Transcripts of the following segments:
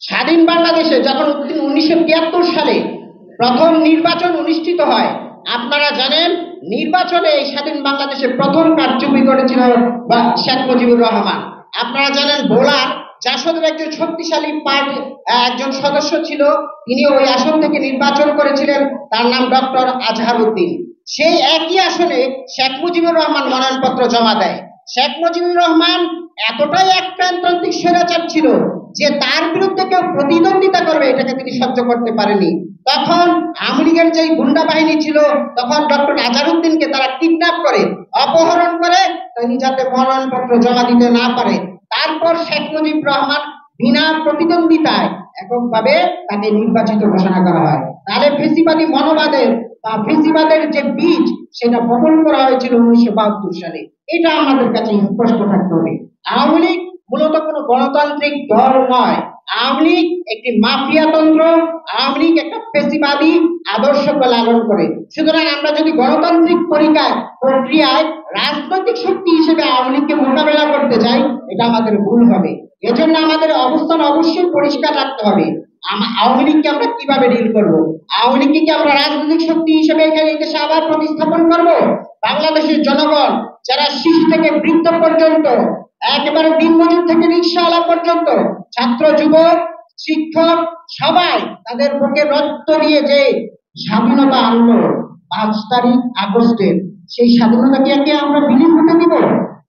স্বাধীন বাংলাদেশে যখন 1973 সালে প্রথম নির্বাচন অনুষ্ঠিত হয়, আপনারা জানেন নির্বাচনে এই স্বাধীন বাংলাদেশে প্রথম কারচুপি করেছিল বা শেখ মুজিবুর রহমান। আপনারা জানেন ভোলার জাসদের একজন শক্তিশালী পার্টি একজন সদস্য ছিল, তিনি ওই আসন থেকে নির্বাচন করেছিলেন, তার নাম ডক্টর আজহারউদ্দিন। সেই একই আসনে শেখ মুজিবুর রহমান মনোনয়নপত্র জমা দেয়। শেখ মুজিবুর রহমান এতটাই একপ্রান্তিক স্বৈরাচার ছিল যে তার বিরুদ্ধে কেউ প্রতিদ্বন্দ্বিতা করবে এটাকে তিনি সহ্য করতে পারেনি। তখন আওয়ামী লীগের যে গুন্ডা বাহিনী ছিল, তখন ডক্টর আজহারউদ্দিনকে তারা কিডন্যাপ করে, অপহরণ করে, তিনি যাতে মনোনয়নপত্র জমা দিতে না পারে। তারপর শেখ মুজিবুর রহমান বিনা প্রতিদ্বন্দ্বিতায় এককভাবে তাকে নির্বাচিত ঘোষণা করা হয়। তাহলে ফেসিবাদী মনোবাদের বা ফেসিবাদের যে বীজ, সেটা বপন করা হয়েছিল 1972 সালে। এটা আমাদের কাছে স্পষ্ট থাকতে হবে। আওয়ামী লীগ মূলত কোনো গণতান্ত্রিক দল নয়। আওয়ামী লীগ একটি মাফিয়াতন্ত্র, আওয়ামী লীগ একটা ফেসিবাদী আদর্শকে লালন করে। সুতরাং আমরা যদি গণতান্ত্রিক প্রক্রিয়ায় রাজনৈতিক শক্তি হিসেবে আওয়ামী লীগকে মোকাবেলা করতে যাই, এটা আমাদের ভুল হবে। এজন্য আমাদের অবস্থান অবশ্যই পরিষ্কার রাখতে হবে। আওয়ামী লীগকে আমরা কিভাবে ডিল করবো? আওয়ামী লীগকে কি আমরা রাজনৈতিক শক্তি হিসেবে এখানে দেশে আবার প্রতিস্থাপন করব? বাংলাদেশের জনগণ যারা শিশু থেকে বৃদ্ধ পর্যন্ত, একেবারে দিনমজুর থেকে রিকশাওয়ালা পর্যন্ত, ছাত্র যুবক শিক্ষক সবাই তাদের বুকে রক্ত দিয়ে যে স্বাধীনতা আনলো 5 তারিখ আগস্টের, সেই স্বাধীনতাকে আমরা বিলীন হতে দিব?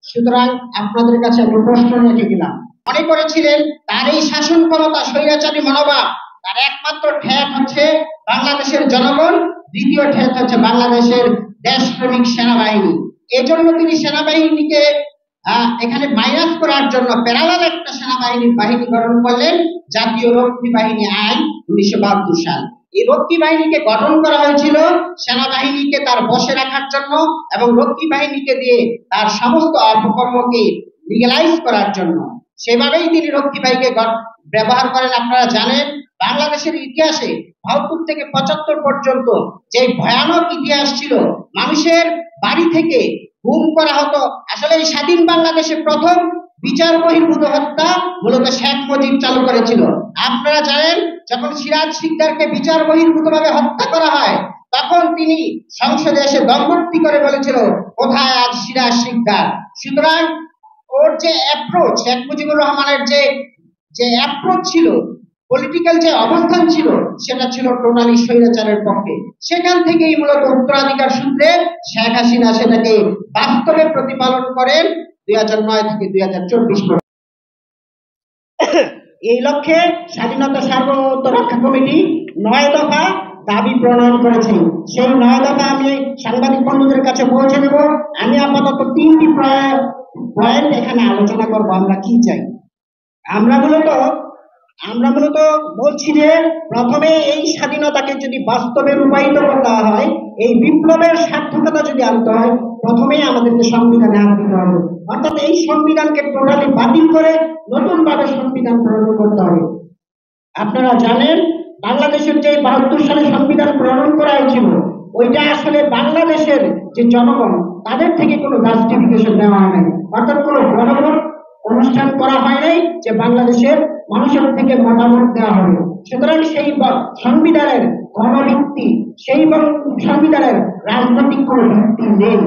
সুতরাং আপনাদের কাছে আমি প্রশ্ন রেখে দিলাম, মনে করেছিলেন তার এই শাসন ক্ষমতা, স্বৈরাচারী মনোভাব, তার একমাত্র ঠেক হচ্ছে বাংলাদেশের জনগণ, দ্বিতীয় ঠেক হচ্ছে বাংলাদেশের দেশপ্রেমিক সেনাবাহিনী। এজন্য তিনি সেনাবাহিনীকে এখানে মাইনাস করার জন্য প্যারালাল একটা বাহিনী গঠন করলেন, জাতীয় রক্ষী বাহিনী আইন 1972 সাল। এই রক্ষী বাহিনীকে গঠন করা হয়েছিল সেনাবাহিনীকে তার বশে রাখার জন্য এবং রক্ষী বাহিনীকে দিয়ে তার সমস্ত অপকর্মকে লিগ্যালাইজ করার জন্য। সেভাবেই তিনি রক্ষী বাহিনীকে ব্যবহার করেন। আপনারা জানেন বাংলাদেশের ইতিহাসে 72 থেকে 75 পর্যন্ত যে ভয়ানক ইতিহাস ছিল, মানুষের বাড়ি থেকে গুম করা হতো। আসলে এই স্বাধীন বাংলাদেশে প্রথম বিচার বহির্ভূত হত্যা মূলত শেখ মুজিব চালু করেছিল। আপনারা জানেন যখন সিরাজ শিকদারকে বিচার বহির্ভূত ভাবে হত্যা করা হয়, তখন তিনি সংসদে এসে দম্ভক্তি করে বলেছিল, কোথায় আজ সিরাজ শিকদার? সুতরাং ওর যে অ্যাপ্রোচ, শেখ মুজিবুর রহমানের যে অ্যাপ্রোচ ছিল, পলিটিক্যাল যে অবস্থান ছিল, সেটা ছিল টোটালি স্বৈরাচারের পক্ষে। সেখান থেকেই মূলত উত্তরাধিকার সূত্রে শেখ হাসিনা সেটাকে বাস্তবে প্রতিপালন করেন 2009 থেকে 2024। এই লক্ষ্যে স্বাধীনতা সার্বভৌমত্ব রক্ষা কমিটি 9 দফা দাবি প্রণয়ন করেছেন। সেই 9 দফা আমি সাংবাদিক বন্ধুদের কাছে পৌঁছে দেব। আমি আপাতত 3টি পয়েন্ট এখানে আলোচনা করব। আমরা কি চাই? আমরা মূলত বলছি যে প্রথমে এই স্বাধীনতাকে যদি বাস্তবে রূপায়িত করতে হয়, এই বিপ্লবের সার্থকতা যদি আনতে হয়, প্রথমেই আমাদেরকে সংবিধানে আনতে হবে। অর্থাৎ এই সংবিধানকে টোটালি বাতিল করে নতুন ভাবে সংবিধান প্রণয়ন করতে হবে। আপনারা জানেন বাংলাদেশের যে 72 সালে সংবিধান প্রণয়ন করা হয়েছিল, ওইটা আসলে বাংলাদেশের যে জনগণ, তাদের থেকে কোনো জাস্টিফিকেশন দেওয়া হয় নাই। অর্থাৎ কোনো গণভোট অনুষ্ঠান করা হয় নাই যে বাংলাদেশের মানুষের থেকে মতামত দেওয়া হবে। সুতরাং সেই সংবিধানের গণভিত্তি, সেই সংবিধানের রাজনৈতিক কোনো ভিত্তি নেই।